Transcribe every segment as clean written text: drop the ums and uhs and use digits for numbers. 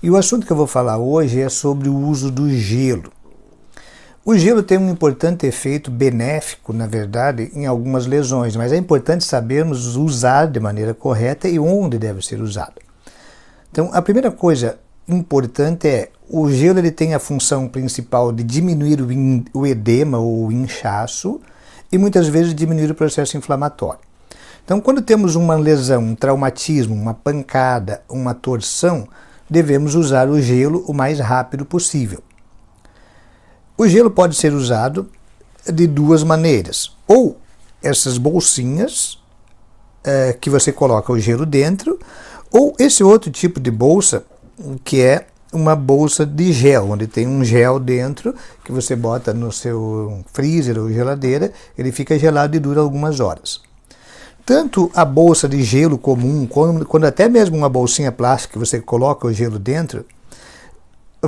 E o assunto que eu vou falar hoje é sobre o uso do gelo. O gelo tem um importante efeito benéfico, na verdade, em algumas lesões, mas é importante sabermos usar de maneira correta e onde deve ser usado. Então, a primeira coisa importante é o gelo ele tem a função principal de diminuir o edema ou o inchaço e muitas vezes diminuir o processo inflamatório. Então, quando temos uma lesão, um traumatismo, uma pancada, uma torção, devemos usar o gelo o mais rápido possível. O gelo pode ser usado de duas maneiras. Ou essas bolsinhas que você coloca o gelo dentro, ou esse outro tipo de bolsa que é uma bolsa de gel, onde tem um gel dentro que você bota no seu freezer ou geladeira, ele fica gelado e dura algumas horas. Tanto a bolsa de gelo comum, quando até mesmo uma bolsinha plástica que você coloca o gelo dentro,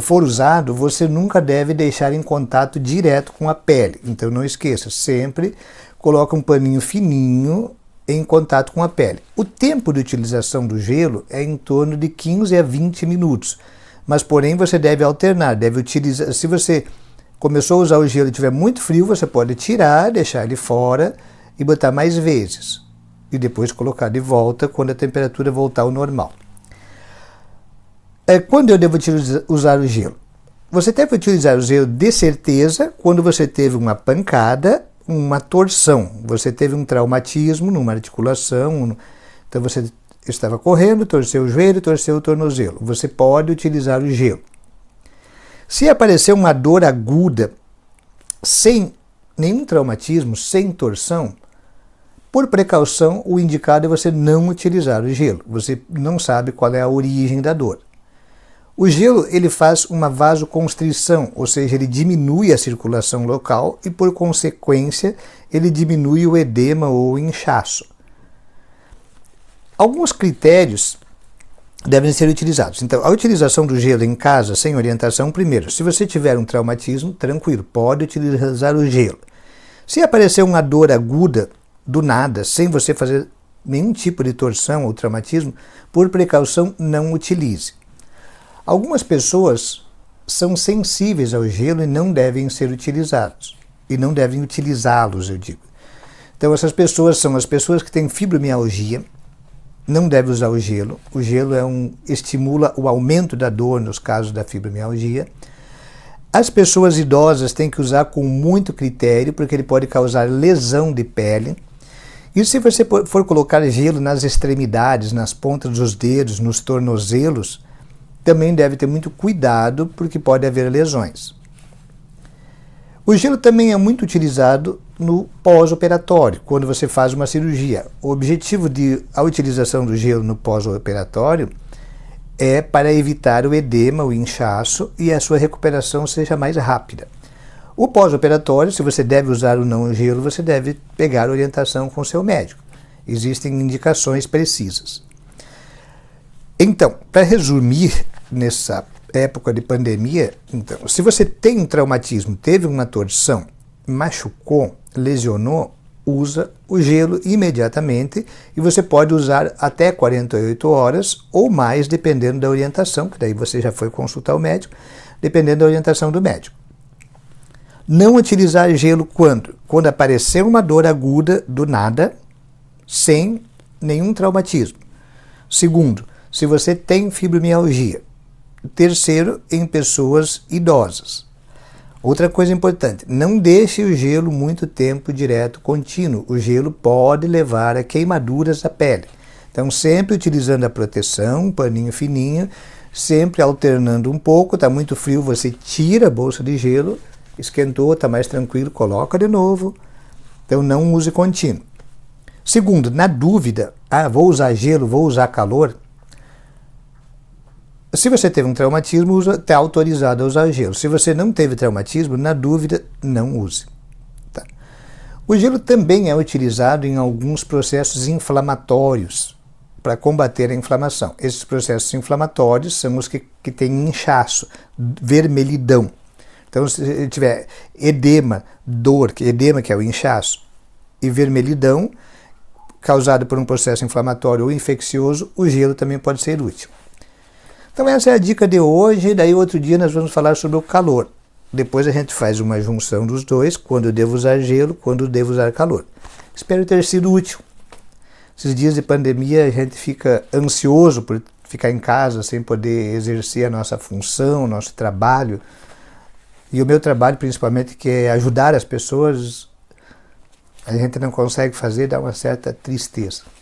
for usado, você nunca deve deixar em contato direto com a pele. Então não esqueça, sempre coloca um paninho fininho em contato com a pele. O tempo de utilização do gelo é em torno de 15 a 20 minutos. Mas, porém, você deve alternar, deve utilizar. Se você começou a usar o gelo e estiver muito frio, você pode tirar, deixar ele fora e botar mais vezes. E depois colocar de volta quando a temperatura voltar ao normal. Quando eu devo usar o gelo? Você deve utilizar o gelo de certeza quando você teve uma pancada, uma torção. Você teve um traumatismo numa articulação, então você estava correndo, torceu o joelho, torceu o tornozelo. Você pode utilizar o gelo. Se aparecer uma dor aguda, sem nenhum traumatismo, sem torção, por precaução, o indicado é você não utilizar o gelo. Você não sabe qual é a origem da dor. O gelo ele faz uma vasoconstrição, ou seja, ele diminui a circulação local e, por consequência, ele diminui o edema ou o inchaço. Alguns critérios devem ser utilizados. Então, a utilização do gelo em casa sem orientação, primeiro, se você tiver um traumatismo, tranquilo, pode utilizar o gelo. Se aparecer uma dor aguda, do nada, sem você fazer nenhum tipo de torção ou traumatismo, por precaução, não utilize. Algumas pessoas são sensíveis ao gelo e não devem ser utilizados. E não devem utilizá-los, eu digo. Então, essas pessoas são as pessoas que têm fibromialgia, não deve usar o gelo. O gelo estimula o aumento da dor nos casos da fibromialgia. As pessoas idosas têm que usar com muito critério, porque ele pode causar lesão de pele. E se você for colocar gelo nas extremidades, nas pontas dos dedos, nos tornozelos, também deve ter muito cuidado, porque pode haver lesões. O gelo também é muito utilizado no pós-operatório, quando você faz uma cirurgia. O objetivo da utilização do gelo no pós-operatório é para evitar o edema, o inchaço e a sua recuperação seja mais rápida. O pós-operatório, se você deve usar ou não o gelo, você deve pegar orientação com o seu médico. Existem indicações precisas. Então, para resumir, nessa época de pandemia, então, se você tem um traumatismo, teve uma torção, machucou, lesionou, usa o gelo imediatamente e você pode usar até 48 horas ou mais, dependendo da orientação, que daí você já foi consultar o médico, dependendo da orientação do médico. Não utilizar gelo quando? Quando aparecer uma dor aguda do nada, sem nenhum traumatismo. Segundo, se você tem fibromialgia. Terceiro, em pessoas idosas. Outra coisa importante, não deixe o gelo muito tempo direto, contínuo. O gelo pode levar a queimaduras da pele. Então, sempre utilizando a proteção, um paninho fininho, sempre alternando um pouco. Está muito frio, você tira a bolsa de gelo, esquentou, está mais tranquilo, coloca de novo. Então, não use contínuo. Segundo, na dúvida, vou usar gelo, vou usar calor, se você teve um traumatismo, está autorizado a usar gelo. Se você não teve traumatismo, na dúvida, não use. Tá. O gelo também é utilizado em alguns processos inflamatórios para combater a inflamação. Esses processos inflamatórios são os que têm inchaço, vermelhidão. Então, se tiver edema, dor, edema que é o inchaço, e vermelhidão, causado por um processo inflamatório ou infeccioso, o gelo também pode ser útil. Então essa é a dica de hoje, daí outro dia nós vamos falar sobre o calor. Depois a gente faz uma junção dos dois, quando eu devo usar gelo, quando eu devo usar calor. Espero ter sido útil. Esses dias de pandemia a gente fica ansioso por ficar em casa sem poder exercer a nossa função, nosso trabalho. E o meu trabalho principalmente, que é ajudar as pessoas, a gente não consegue fazer, dá uma certa tristeza.